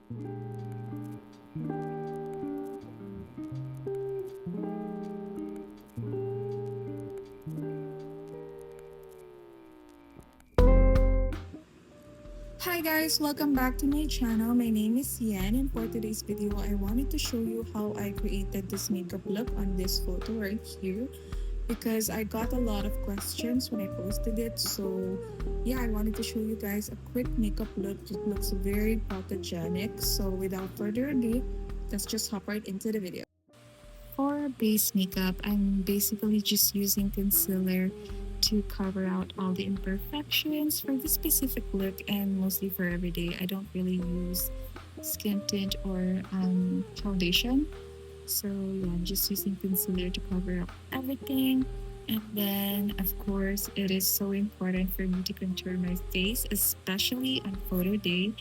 Hi guys, welcome back to my channel. My name is Yan, and for today's video, I wanted to show you how I created this makeup look on this photo right here because I got a lot of questions when I posted it. So yeah, I wanted to show you guys a quick makeup look. It looks very photogenic. So without further ado, let's just hop right into the video. For base makeup, I'm basically just using concealer to cover out all the imperfections for this specific look and mostly for everyday. I don't really use skin tint or foundation. So yeah, I'm just using concealer to cover up everything. And then, of course, it is so important for me to contour my face, especially on photo day,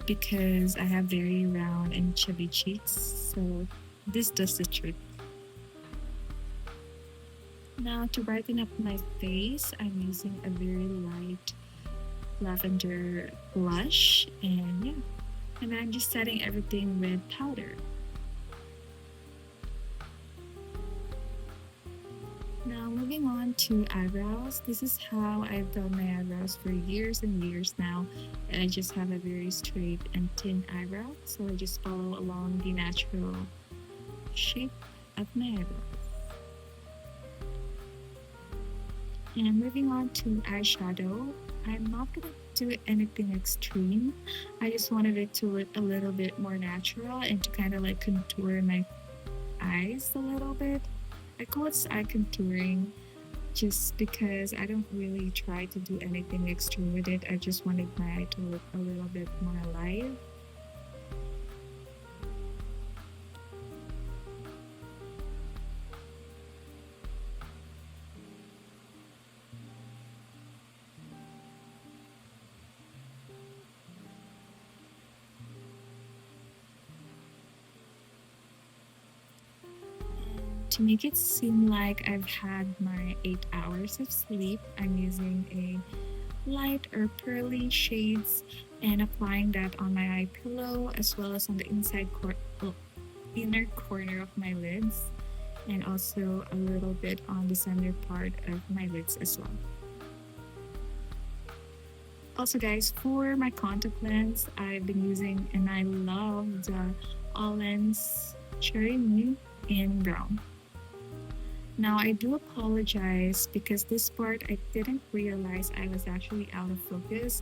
because I have very round and chubby cheeks. So this does the trick. Now to brighten up my face, I'm using a very light lavender blush and yeah, and I'm just setting everything with powder. Now moving on to eyebrows. This is how I've done my eyebrows for years and years now. I just have a very straight and thin eyebrow, so I just follow along the natural shape of my eyebrow. And moving on to eyeshadow, I'm not gonna do anything extreme. I just wanted it to look a little bit more natural and to kind of like contour my eyes a little bit. I call it eye contouring just because I don't really try to do anything extreme with it. I just wanted my eye to look a little bit more alive. To make it seem like I've had my 8 hours of sleep, I'm using a light or pearly shades and applying that on my eye pillow as well as on the inner corner of my lids and also a little bit on the center part of my lids as well. Also guys, for my contact lens, I've been using and I love the All Lens Cherry Nude in brown. Now I do apologize because this part I didn't realize I was actually out of focus,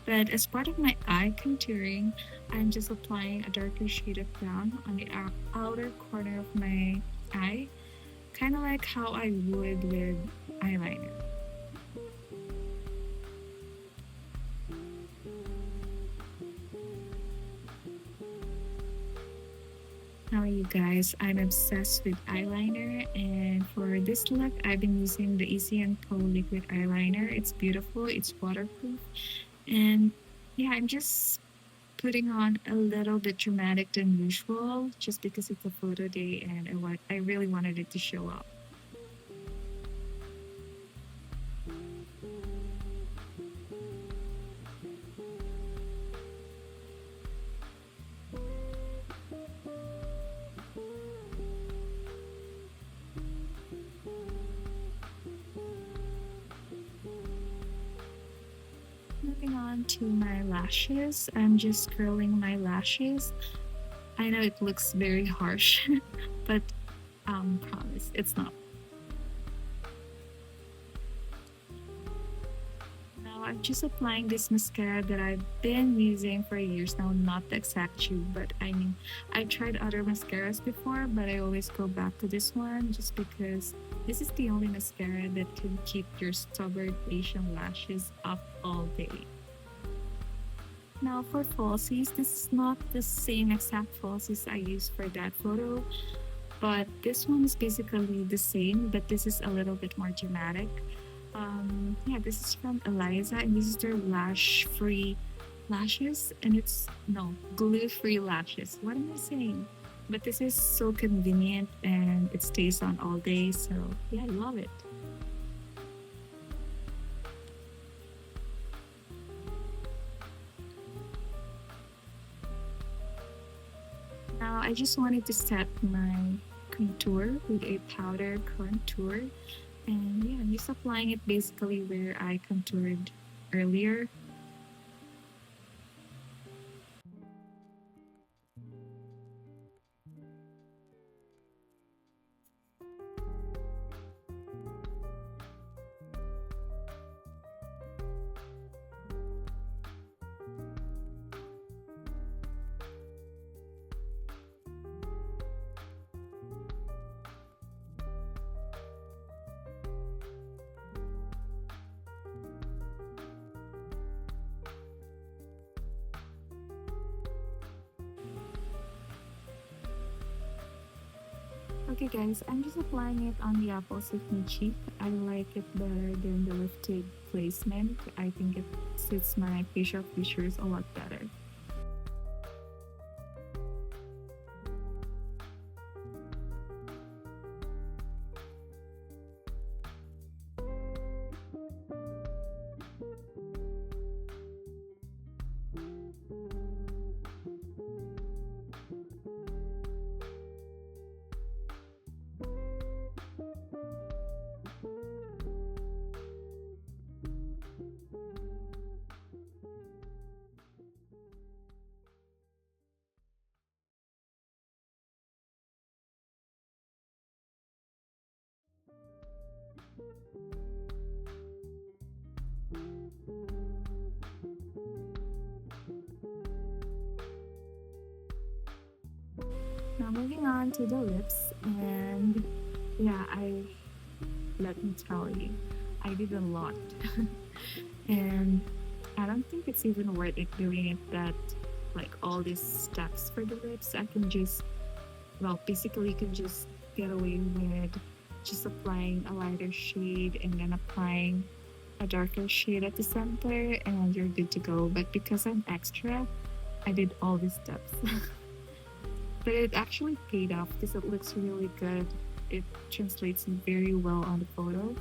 but as part of my eye contouring, I'm just applying a darker shade of brown on the outer corner of my eye, kind of like how I would with eyeliner. Now you guys, I'm obsessed with eyeliner and for this look, I've been using the Easy & Co liquid eyeliner. It's beautiful, it's waterproof, and yeah, I'm just putting on a little bit dramatic than usual just because it's a photo day and I really wanted it to show up. Moving on to my lashes, I'm just curling my lashes. I know it looks very harsh, but promise it's not. Now I'm just applying this mascara that I've been using for years now, not the exact tube, but I mean, I tried other mascaras before, but I always go back to this one just because this is the only mascara that can keep your stubborn Asian lashes up all day. Now for falsies, this is not the same exact falsies I used for that photo, but this one is basically the same, but this is a little bit more dramatic. Yeah, this is from Eliza, and this is their lash-free lashes, and it's no glue-free lashes. What am I saying? But this is so convenient, and it stays on all day. So yeah, I love it. Now I just wanted to set my contour with a powder contour. And yeah, I'm just applying it basically where I contoured earlier. Okay guys, I'm just applying it on the apples of my cheek. I like it better than the lifted placement. I think it suits my facial features a lot better. Now moving on to the lips, and yeah, I let me tell you, I did a lot, and I don't think it's even worth it doing it that like all these steps for the lips. I can just well, basically you can just get away with just applying a lighter shade and then applying a darker shade at the center, and you're good to go. But because I'm extra, I did all these steps. But it actually paid off because it looks really good. It translates very well on the photo.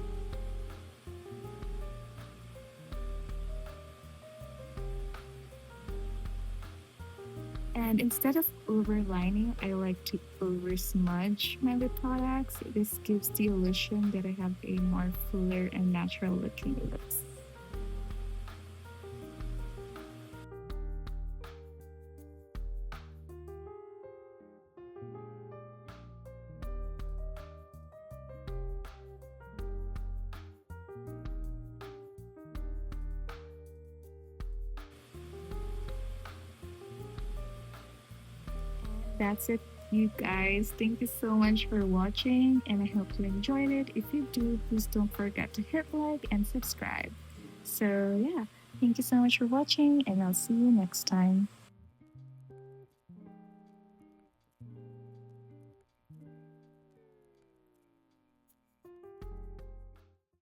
And instead of overlining, I like to over smudge my lip products. This gives the illusion that I have a more fuller and natural looking lips. That's it, you guys. Thank you so much for watching, and I hope you enjoyed it. If you do, please don't forget to hit like and subscribe. So, yeah, thank you so much for watching, and I'll see you next time.